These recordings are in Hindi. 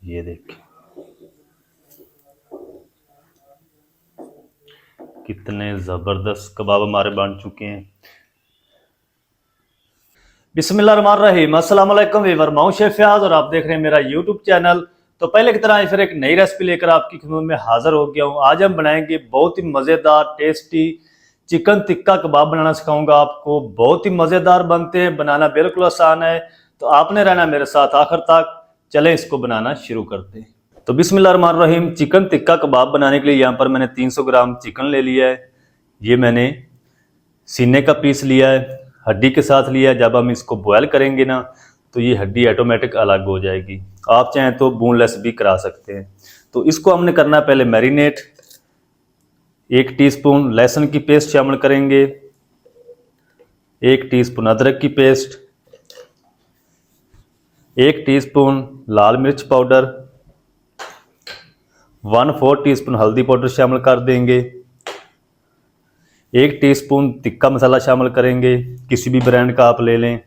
ये देखिए कितने ज़बरदस्त कबाब हमारे बन चुके हैं। बिस्मिल्लाहिर्रहमानिर्रहीम, अस्सलाम वालेकुम वीवर, मैं हूं शेफ फयाज और आप देख रहे हैं मेरा यूट्यूब चैनल। तो पहले की तरह फिर एक नई रेसिपी लेकर आपकी खिदमत में हाजिर हो गया हूं। आज हम बनाएंगे बहुत ही मज़ेदार टेस्टी चिकन टिक्का कबाब बनाना सिखाऊंगा आपको। बहुत ही मज़ेदार बनते हैं, बनाना बिल्कुल आसान है। तो आपने रहना मेरे साथ आखिर तक। चलें इसको बनाना शुरू करते हैं। तो बिस्मिल्लाहिर्रहमानिर्रहीम, चिकन टिक्का कबाब बनाने के लिए यहाँ पर मैंने 300 ग्राम चिकन ले लिया है। ये मैंने सीने का पीस लिया है, हड्डी के साथ लिया है। जब हम इसको बॉयल करेंगे ना तो ये हड्डी ऑटोमेटिक अलग हो जाएगी। आप चाहें तो बोनलेस भी करा सकते हैं। तो इसको हमने करना है पहले मैरिनेट। 1 टीस्पून लहसुन की पेस्ट शामिल करेंगे, 1 टीस्पून अदरक की पेस्ट, 1 टीस्पून लाल मिर्च पाउडर, 1/4 टीस्पून हल्दी पाउडर शामिल कर देंगे, 1 टीस्पून टिक्का मसाला शामिल करेंगे, किसी भी ब्रांड का आप ले लें।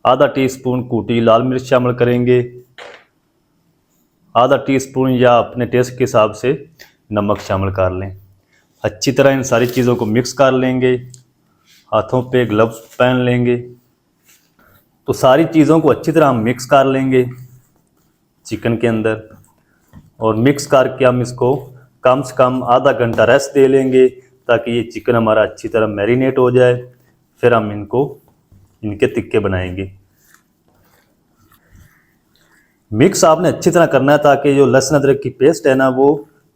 आधा टीस्पून कूटी लाल मिर्च शामिल करेंगे, आधा टीस्पून या अपने टेस्ट के हिसाब से नमक शामिल कर लें। अच्छी तरह इन सारी चीज़ों को मिक्स कर लेंगे। हाथों पे ग्लव्स पहन लेंगे। तो सारी चीज़ों को अच्छी तरह हम मिक्स कर लेंगे चिकन के अंदर, और मिक्स करके हम इसको कम से कम आधा घंटा रेस्ट दे लेंगे ताकि ये चिकन हमारा अच्छी तरह मैरिनेट हो जाए। फिर हम इनके टिक्के बनाएंगे। मिक्स आपने अच्छी तरह करना है ताकि जो लहसुन अदरक की पेस्ट है ना वो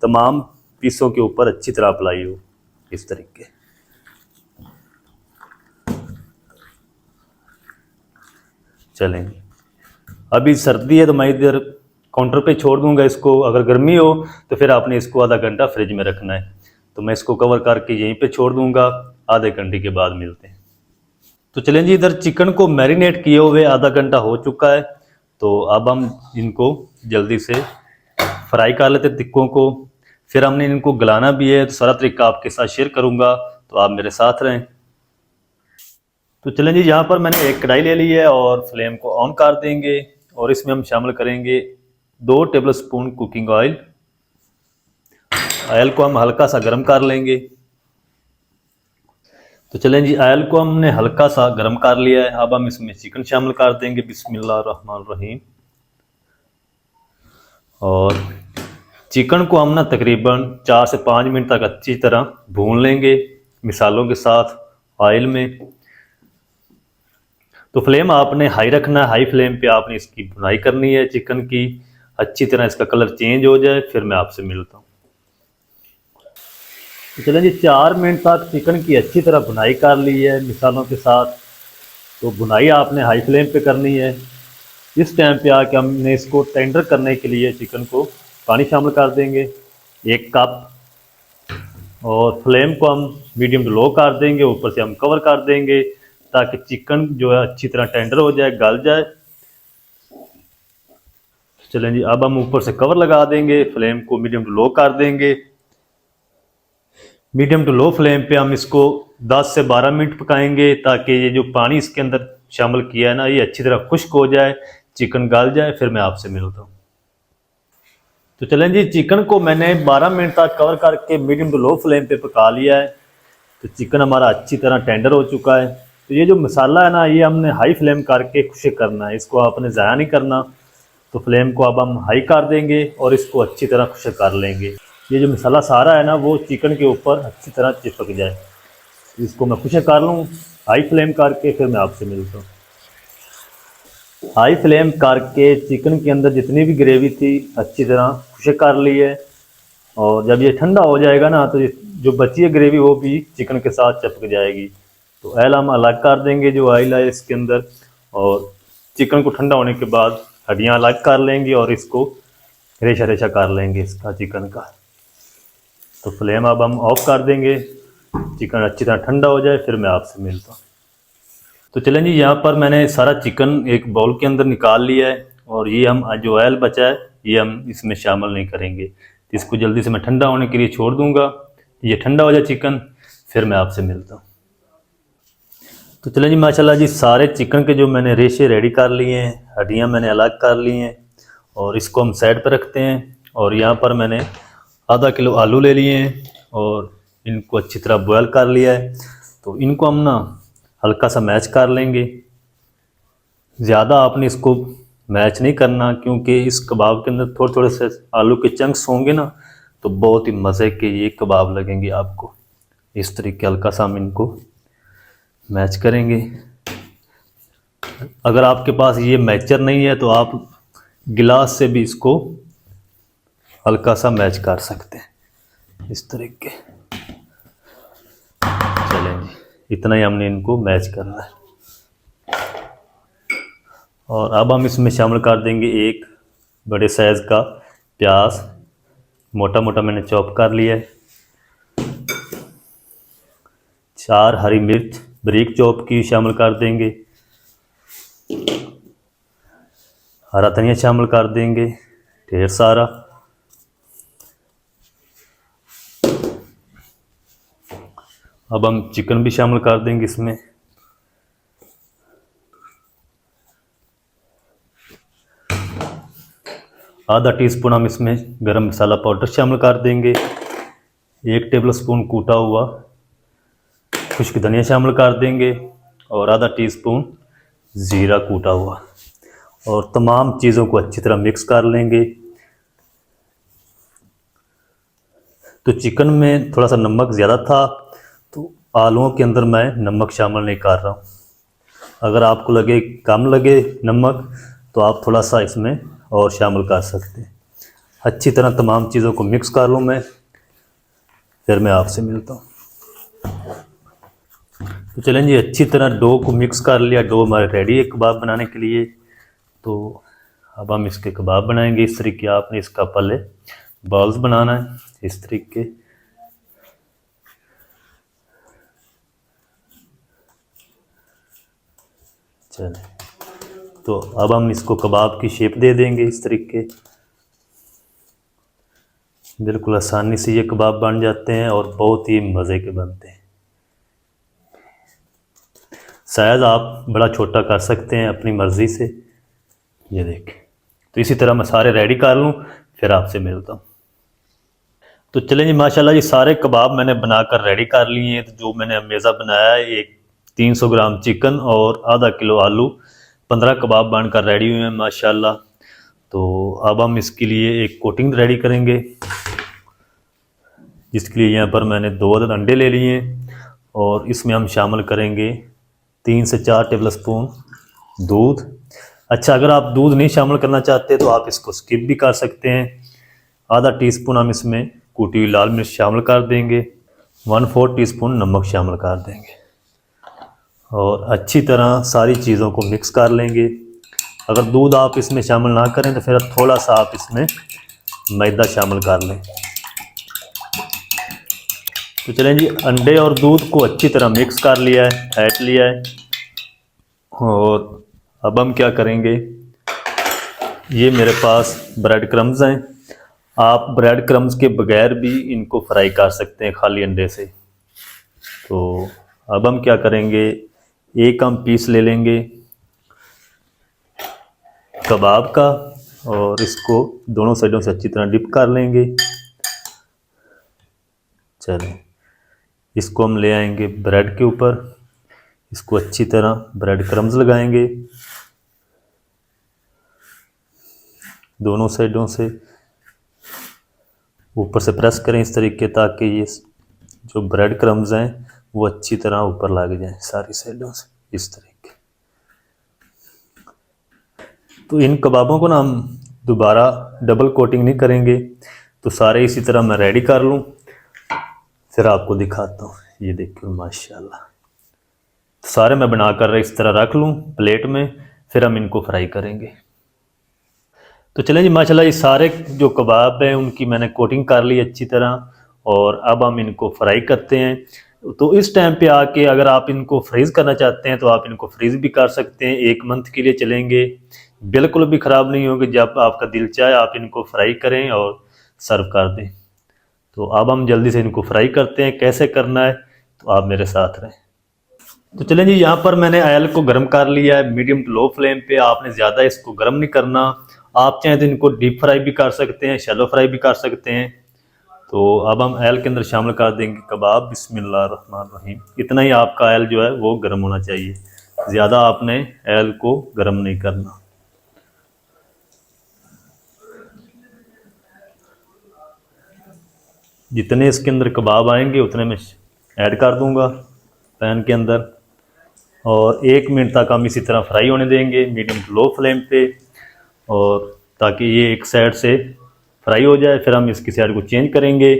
तमाम पीसों के ऊपर अच्छी तरह अप्लाई हो, इस तरीके। चलेंगे। अभी सर्दी है तो मैं इधर काउंटर पे छोड़ दूंगा इसको। अगर गर्मी हो तो फिर आपने इसको आधा घंटा फ्रिज में रखना है। तो मैं इसको कवर करके यहीं पे छोड़ दूंगा। आधे घंटे के बाद मिलते हैं। तो चलें जी, इधर चिकन को मैरिनेट किए हुए आधा घंटा हो चुका है। तो अब हम इनको जल्दी से फ्राई कर लेते हैं टिक्कों को। फिर हमने इनको गलाना भी है, तो सारा तरीका आपके साथ शेयर करूंगा, तो आप मेरे साथ रहें। तो चलें जी, यहाँ पर मैंने एक कढ़ाई ले ली है और फ्लेम को ऑन कर देंगे और इसमें हम शामिल करेंगे 2 table spoon cooking oil. Oil को हम हल्का सा गर्म कर लेंगे। तो चलें जी, ऑयल को हमने हल्का सा गर्म कर लिया है। अब हम इसमें चिकन शामिल कर देंगे। बिस्मिल्लाहिर्रहमानिर्रहीम। और चिकन को हम ना तकरीबन 4 से 5 मिनट तक अच्छी तरह भून लेंगे मिसालों के साथ ऑयल में। तो फ्लेम आपने हाई रखना है। हाई फ्लेम पे आपने इसकी भुनाई करनी है चिकन की। अच्छी तरह इसका कलर चेंज हो जाए फिर मैं आपसे मिलता हूँ। तो चलें जी, 4 मिनट तक चिकन की अच्छी तरह भुनाई कर ली है मिसालों के साथ। तो भुनाई आपने हाई फ्लेम पे करनी है। इस टाइम पे आके हमने इसको टेंडर करने के लिए चिकन को पानी शामिल कर देंगे 1 कप। और फ्लेम को हम मीडियम टू लो कर देंगे। ऊपर से हम कवर कर देंगे ताकि चिकन जो है अच्छी तरह टेंडर हो जाए, गल जाए। चलें जी, अब हम ऊपर से कवर लगा देंगे। फ्लेम को मीडियम टू लो कर देंगे। मीडियम टू लो फ्लेम पे हम इसको 10 से 12 मिनट पकाएंगे ताकि ये जो पानी इसके अंदर शामिल किया है ना ये अच्छी तरह खुश्क हो जाए, चिकन गल जाए। फिर मैं आपसे मिलता हूँ। तो चलें जी, चिकन को मैंने 12 मिनट तक कवर करके मीडियम टू लो फ्लेम पे पका लिया है। तो चिकन हमारा अच्छी तरह टेंडर हो चुका है। तो ये जो मसाला है ना ये हमने हाई फ्लेम करके खुश्क करना है, इसको आपने ज़ाया नहीं करना। तो फ्लेम को अब हम हाई कर देंगे और इसको अच्छी तरह खुश्क कर लेंगे। ये जो मसाला सारा है ना वो चिकन के ऊपर अच्छी तरह चिपक जाए। इसको मैं खुश्क कर लूँ हाई फ्लेम करके, फिर मैं आपसे मिलता हूँ। हाई फ्लेम करके चिकन के अंदर जितनी भी ग्रेवी थी अच्छी तरह खुश्क कर ली है। और जब ये ठंडा हो जाएगा ना तो जो बची है ग्रेवी वो भी चिकन के साथ चिपक जाएगी। तो ऑयल हम अलग कर देंगे जो ऑयल है इसके अंदर, और चिकन को ठंडा होने के बाद हड्डियाँ अलग कर लेंगे और इसको रेशा रेशा कर लेंगे इसका चिकन का। तो फ्लेम अब हम ऑफ कर देंगे। चिकन अच्छी तरह ठंडा हो जाए फिर मैं आपसे मिलता हूँ। तो चलें जी, यहाँ पर मैंने सारा चिकन एक बाउल के अंदर निकाल लिया है और ये हम जो ऑयल बचा है ये हम इसमें शामिल नहीं करेंगे। तो इसको जल्दी से मैं ठंडा होने के लिए छोड़ दूंगा। ये ठंडा हो जाए चिकन फिर मैं आपसे मिलता हूँ। तो चलें जी, माशाल्लाह जी, सारे चिकन के जो मैंने रेशे रेडी कर लिए हैं, हड्डियाँ मैंने अलग कर ली हैं और इसको हम साइड पर रखते हैं। और यहाँ पर मैंने आधा किलो आलू ले लिए हैं और इनको अच्छी तरह बॉयल कर लिया है। तो इनको हम ना हल्का सा मैच कर लेंगे। ज़्यादा आपने इसको मैच नहीं करना, क्योंकि इस कबाब के अंदर थोड़े थोड़े से आलू के चंक्स होंगे ना, तो बहुत ही मज़े के ये कबाब लगेंगे आपको। इस तरीके हल्का सा हम इनको मैच करेंगे। अगर आपके पास ये मैचर नहीं है तो आप गिलास से भी इसको हल्का सा मैच कर सकते हैं इस तरीके। चलेंगे, इतना ही हमने इनको मैच करना है। और अब हम इसमें शामिल कर देंगे एक बड़े साइज़ का प्याज, मोटा मोटा मैंने चॉप कर लिया है। 4 हरी मिर्च बारीक चॉप की शामिल कर देंगे। हरा धनिया शामिल कर देंगे ढेर सारा। अब हम चिकन भी शामिल कर देंगे इसमें। आधा टीस्पून हम इसमें गरम मसाला पाउडर शामिल कर देंगे। 1 टेबलस्पून कूटा हुआ खुश्क धनिया शामिल कर देंगे और आधा टीस्पून ज़ीरा कूटा हुआ। और तमाम चीज़ों को अच्छी तरह मिक्स कर लेंगे। तो चिकन में थोड़ा सा नमक ज़्यादा था, तो आलूओं के अंदर मैं नमक शामिल नहीं कर रहा हूँ। अगर आपको लगे कम लगे नमक तो आप थोड़ा सा इसमें और शामिल कर सकते हैं। अच्छी तरह तमाम चीज़ों को मिक्स कर लूँ मैं, फिर मैं आपसे मिलता हूँ। तो चलें जी, अच्छी तरह डो को मिक्स कर लिया। डो हमारे रेडी है कबाब बनाने के लिए। तो अब हम इसके कबाब बनाएंगे। इस तरीके आपने इसका पहले बॉल्स बनाना है इस तरीके। चलें, तो अब हम इसको कबाब की शेप दे देंगे इस तरीके। बिल्कुल आसानी से ये कबाब बन जाते हैं और बहुत ही मज़े के बनते हैं। साइज़ आप बड़ा छोटा कर सकते हैं अपनी मर्ज़ी से। ये देखें, तो इसी तरह मैं सारे रेडी कर लूँ, फिर आपसे मिलता हूँ। तो चलें जी, माशाल्लाह जी सारे कबाब मैंने बनाकर रेडी कर लिए हैं। तो जो मैंने मेज़ा बनाया है, एक 300 ग्राम चिकन और आधा किलो आलू, 15 कबाब बनकर रेडी हुए हैं माशाल्लाह। तो अब हम इसके लिए एक कोटिंग रेडी करेंगे, जिसके लिए यहाँ पर मैंने 2 अदद अंडे ले लिए हैं और इसमें हम शामिल करेंगे 3 से 4 टेबलस्पून दूध। अच्छा, अगर आप दूध नहीं शामिल करना चाहते तो आप इसको स्किप भी कर सकते हैं। आधा टीस्पून हम इसमें कूटी हुई लाल मिर्च शामिल कर देंगे। 1/4 टीस्पून नमक शामिल कर देंगे और अच्छी तरह सारी चीज़ों को मिक्स कर लेंगे। अगर दूध आप इसमें शामिल ना करें तो फिर थोड़ा सा आप इसमें मैदा शामिल कर लें। तो चलें जी, अंडे और दूध को अच्छी तरह मिक्स कर लिया है, फेंट लिया है। और अब हम क्या करेंगे, ये मेरे पास ब्रेड क्रम्स हैं। आप ब्रेड क्रम्स के बगैर भी इनको फ्राई कर सकते हैं खाली अंडे से। तो अब हम क्या करेंगे, एक हम पीस ले लेंगे कबाब का और इसको दोनों साइडों से अच्छी तरह डिप कर लेंगे। चलें, इसको हम ले आएंगे ब्रेड के ऊपर। इसको अच्छी तरह ब्रेड क्रम्स लगाएंगे दोनों साइडों से। ऊपर से प्रेस करें इस तरीके, ताकि ये जो ब्रेड क्रम्स हैं वो अच्छी तरह ऊपर लग जाएं सारी साइडों से इस तरीके। तो इन कबाबों को ना हम दोबारा डबल कोटिंग नहीं करेंगे। तो सारे इसी तरह मैं रेडी कर लूँ, फिर आपको दिखाता हूँ। ये देखिए माशाल्लाह, तो सारे मैं बनाकर इस तरह रख लूँ प्लेट में, फिर हम इनको फ्राई करेंगे। तो चलें जी, माशाल्लाह ये सारे जो कबाब हैं उनकी मैंने कोटिंग कर ली अच्छी तरह और अब हम इनको फ्राई करते हैं। तो इस टाइम पे आके अगर आप इनको फ्रीज़ करना चाहते हैं तो आप इनको फ्रीज़ भी कर सकते हैं। 1 मंथ के लिए चलेंगे, बिल्कुल भी ख़राब नहीं होंगे। जब आपका दिल चाहे आप इनको फ्राई करें और सर्व कर दें। तो अब हम जल्दी से इनको फ्राई करते हैं। कैसे करना है तो आप मेरे साथ रहें। तो चलें जी, यहाँ पर मैंने ऑयल को गर्म कर लिया है मीडियम टू लो फ्लेम पे। आपने ज़्यादा इसको गर्म नहीं करना। आप चाहें तो इनको डीप फ्राई भी कर सकते हैं, शैलो फ्राई भी कर सकते हैं। तो अब हम ऑयल के अंदर शामिल कर देंगे कबाब। बिस्मिल्लाहिर्रहमानिर्रहीम। इतना ही आपका ऑयल जो है वो गर्म होना चाहिए, ज़्यादा आपने ऑयल को गर्म नहीं करना। जितने इसके अंदर कबाब आएंगे उतने मैं ऐड कर दूंगा पैन के अंदर, और 1 मिनट तक हम इसी तरह फ्राई होने देंगे मीडियम टू लो फ्लेम पे, और ताकि ये एक साइड से फ्राई हो जाए। फिर हम इसकी साइड को चेंज करेंगे।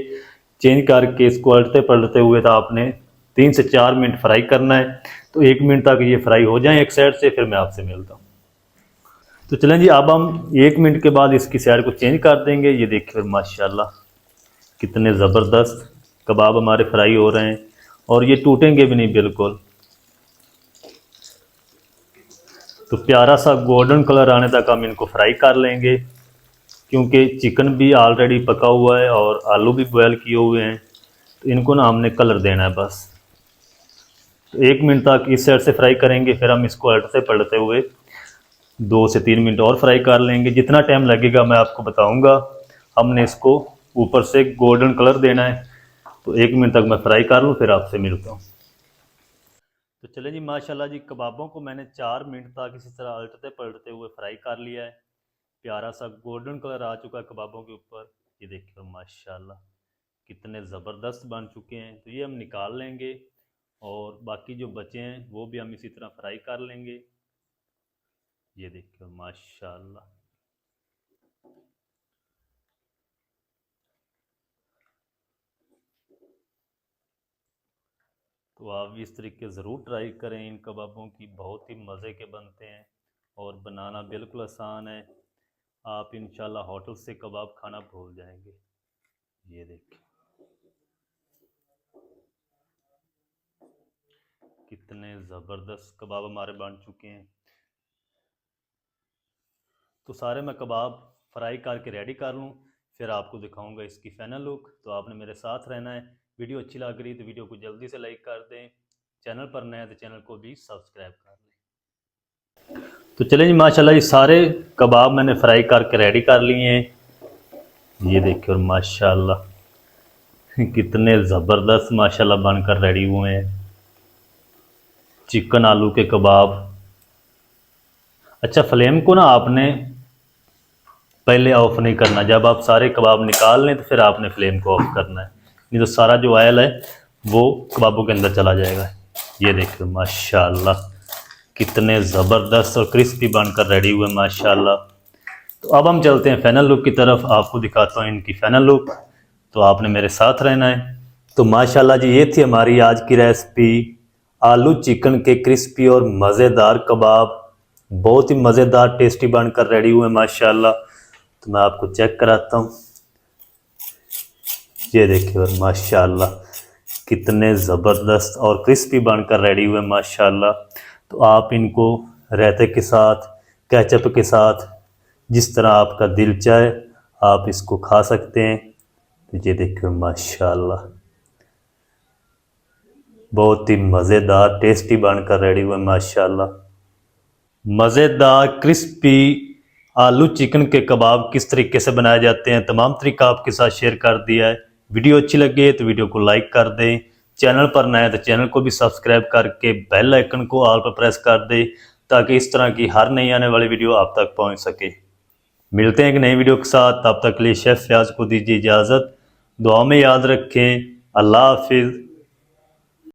चेंज करके इसको पलटते पलटते हुए तो आपने 3 से 4 मिनट फ्राई करना है। तो 1 मिनट तक ये फ्राई हो जाए एक साइड से, फिर मैं आपसे मिलता हूँ। तो चलें जी, अब हम 1 मिनट के बाद इसकी साइड को चेंज कर देंगे। ये देखिए माशाल्लाह कितने ज़बरदस्त कबाब हमारे फ्राई हो रहे हैं, और ये टूटेंगे भी नहीं बिल्कुल। तो प्यारा सा गोल्डन कलर आने तक हम इनको फ्राई कर लेंगे, क्योंकि चिकन भी ऑलरेडी पका हुआ है और आलू भी बॉयल किए हुए हैं। तो इनको ना हमने कलर देना है बस। तो 1 मिनट तक इस साइड से फ्राई करेंगे, फिर हम इसको उलटते पलटते हुए 2 से 3 मिनट और फ्राई कर लेंगे। जितना टाइम लगेगा मैं आपको बताऊंगा। हमने इसको ऊपर से गोल्डन कलर देना है। तो 1 मिनट तक मैं फ्राई कर लूँ, फिर आपसे मिलता हूँ। तो चलें जी, माशाल्लाह जी कबाबों को मैंने 4 मिनट तक इसी तरह उलटते पलटते हुए फ्राई कर लिया है। प्यारा सा गोल्डन कलर आ चुका है कबाबों के ऊपर। ये देखिए माशाल्लाह कितने ज़बरदस्त बन चुके हैं। तो ये हम निकाल लेंगे, और बाकी जो बचे हैं वो भी हम इसी तरह फ्राई कर लेंगे। ये देखिए माशाल्लाह। तो आप भी इस तरीके ज़रूर ट्राई करें इन कबाबों की, बहुत ही मज़े के बनते हैं और बनाना बिल्कुल आसान है। आप इंशाल्लाह होटल से कबाब खाना भूल जाएंगे। ये देखिए कितने ज़बरदस्त कबाब हमारे बन चुके हैं। तो सारे मैं कबाब फ्राई करके रेडी कर लूँ, फिर आपको दिखाऊंगा इसकी फ़ाइनल लुक। तो आपने मेरे साथ रहना है। वीडियो अच्छी लग रही तो वीडियो को जल्दी से लाइक कर दें, चैनल पर नए हैं तो चैनल को भी सब्सक्राइब कर लें। तो चलें जी, माशाल्लाह ये सारे कबाब मैंने फ्राई करके रेडी कर लिए हैं। ये देखिए और माशाल्लाह कितने ज़बरदस्त माशाल्लाह बनकर रेडी हुए हैं चिकन आलू के कबाब। अच्छा, फ्लेम को ना आपने पहले ऑफ नहीं करना। जब आप सारे कबाब निकाल लें तो फिर आपने फ्लेम को ऑफ करना है, नहीं तो सारा जो ऑयल है वो कबाबों के अंदर चला जाएगा। ये देखिए माशाल्लाह कितने ज़बरदस्त और क्रिस्पी बनकर रेडी हुए माशाल्लाह। तो अब हम चलते हैं फाइनल लुक की तरफ, आपको दिखाता हूँ इनकी फाइनल लुक। तो आपने मेरे साथ रहना है। तो माशाल्लाह जी ये थी हमारी आज की रेसिपी, आलू चिकन के क्रिस्पी और मज़ेदार कबाब। बहुत ही मज़ेदार टेस्टी बनकर रेडी हुए माशाल्लाह। तो मैं आपको चेक कराता हूँ। ये देखिए और माशाल्लाह कितने ज़बरदस्त और क्रिस्पी बनकर रेडी हुए माशाल्लाह। तो आप इनको रायते के साथ, केचप के साथ, जिस तरह आपका दिल चाहे आप इसको खा सकते हैं। तो ये देखिए माशाल्लाह बहुत ही मज़ेदार टेस्टी बनकर रेडी हुए माशाल्लाह। मज़ेदार क्रिस्पी आलू चिकन के कबाब किस तरीके से बनाए जाते हैं तमाम तरीका आपके साथ शेयर कर दिया है। वीडियो अच्छी लगे तो वीडियो को लाइक कर दें, चैनल पर नए तो चैनल को भी सब्सक्राइब करके बेल आइकन को ऑल पर प्रेस कर दें, ताकि इस तरह की हर नई आने वाली वीडियो आप तक पहुंच सके। मिलते हैं एक नई वीडियो के साथ, तब तक के लिए शेफ फयाज को दीजिए इजाज़त। दुआ में याद रखें। अल्लाह हाफिज़।